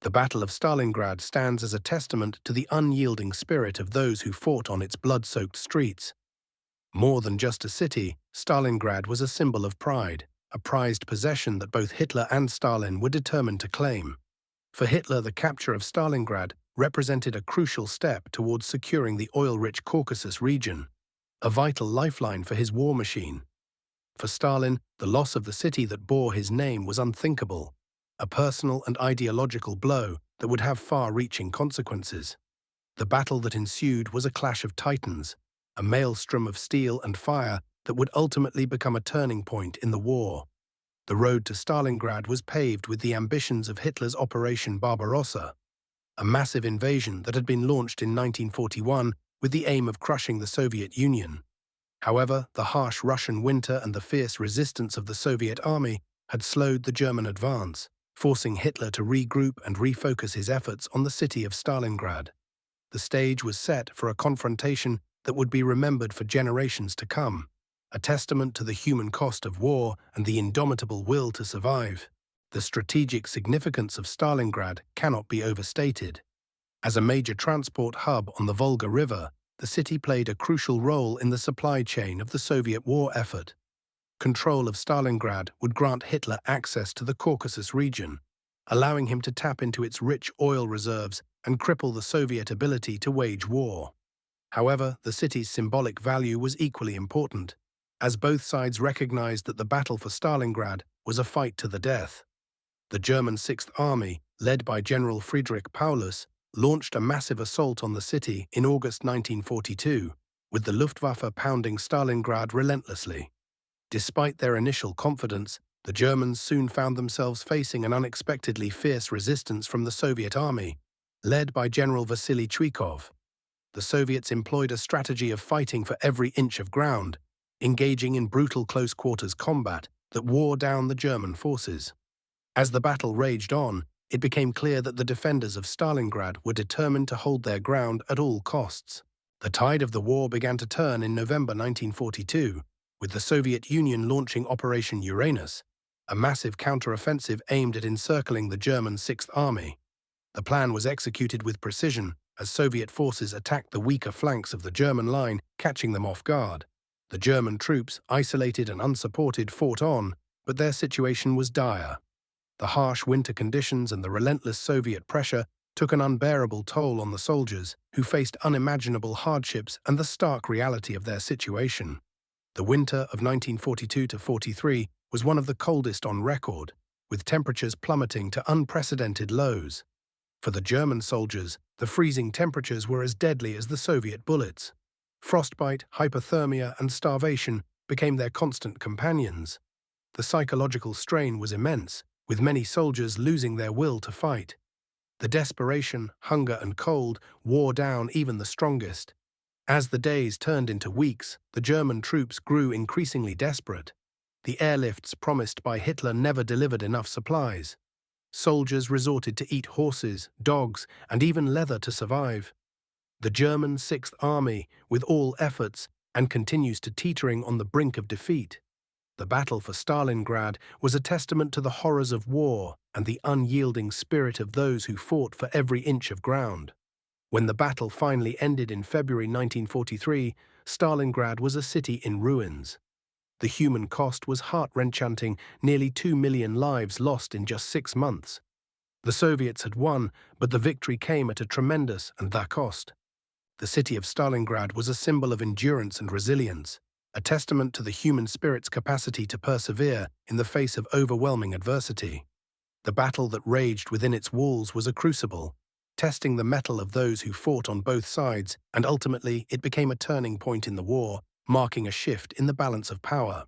The Battle of Stalingrad stands as a testament to the unyielding spirit of those who fought on its blood-soaked streets. More than just a city, Stalingrad was a symbol of pride, a prized possession that both Hitler and Stalin were determined to claim. For Hitler, the capture of Stalingrad represented a crucial step towards securing the oil-rich Caucasus region, a vital lifeline for his war machine. For Stalin, the loss of the city that bore his name was unthinkable, a personal and ideological blow that would have far-reaching consequences. The battle that ensued was a clash of titans, a maelstrom of steel and fire that would ultimately become a turning point in the war. The road to Stalingrad was paved with the ambitions of Hitler's Operation Barbarossa, a massive invasion that had been launched in 1941 with the aim of crushing the Soviet Union. However, the harsh Russian winter and the fierce resistance of the Soviet army had slowed the German advance, forcing Hitler to regroup and refocus his efforts on the city of Stalingrad. The stage was set for a confrontation that would be remembered for generations to come, a testament to the human cost of war and the indomitable will to survive. The strategic significance of Stalingrad cannot be overstated. As a major transport hub on the Volga River, the city played a crucial role in the supply chain of the Soviet war effort. Control of Stalingrad would grant Hitler access to the Caucasus region, allowing him to tap into its rich oil reserves and cripple the Soviet ability to wage war. However, the city's symbolic value was equally important, as both sides recognized that the battle for Stalingrad was a fight to the death. The German Sixth Army, led by General Friedrich Paulus, launched a massive assault on the city in August 1942, with the Luftwaffe pounding Stalingrad relentlessly. Despite their initial confidence, the Germans soon found themselves facing an unexpectedly fierce resistance from the Soviet army, led by General Vasily Chuikov. The Soviets employed a strategy of fighting for every inch of ground, engaging in brutal close-quarters combat that wore down the German forces. As the battle raged on, it became clear that the defenders of Stalingrad were determined to hold their ground at all costs. The tide of the war began to turn in November 1942, with the Soviet Union launching Operation Uranus, a massive counter-offensive aimed at encircling the German Sixth Army. The plan was executed with precision as Soviet forces attacked the weaker flanks of the German line, catching them off guard. The German troops, isolated and unsupported, fought on, but their situation was dire. The harsh winter conditions and the relentless Soviet pressure took an unbearable toll on the soldiers, who faced unimaginable hardships and the stark reality of their situation. The winter of 1942–43 was one of the coldest on record, with temperatures plummeting to unprecedented lows. For the German soldiers, the freezing temperatures were as deadly as the Soviet bullets. Frostbite, hypothermia, and starvation became their constant companions. The psychological strain was immense, with many soldiers losing their will to fight. The desperation, hunger, and cold wore down even the strongest. As the days turned into weeks, the German troops grew increasingly desperate. The airlifts promised by Hitler never delivered enough supplies. Soldiers resorted to eat horses, dogs, and even leather to survive. The German Sixth Army, with all efforts, and continues to teetering on the brink of defeat. The battle for Stalingrad was a testament to the horrors of war and the unyielding spirit of those who fought for every inch of ground. When the battle finally ended in February 1943, Stalingrad was a city in ruins. The human cost was heart-wrenching, nearly 2 million lives lost in just 6 months. The Soviets had won, but the victory came at a tremendous and the cost. The city of Stalingrad was a symbol of endurance and resilience, a testament to the human spirit's capacity to persevere in the face of overwhelming adversity. The battle that raged within its walls was a crucible, testing the mettle of those who fought on both sides, and ultimately it became a turning point in the war, marking a shift in the balance of power.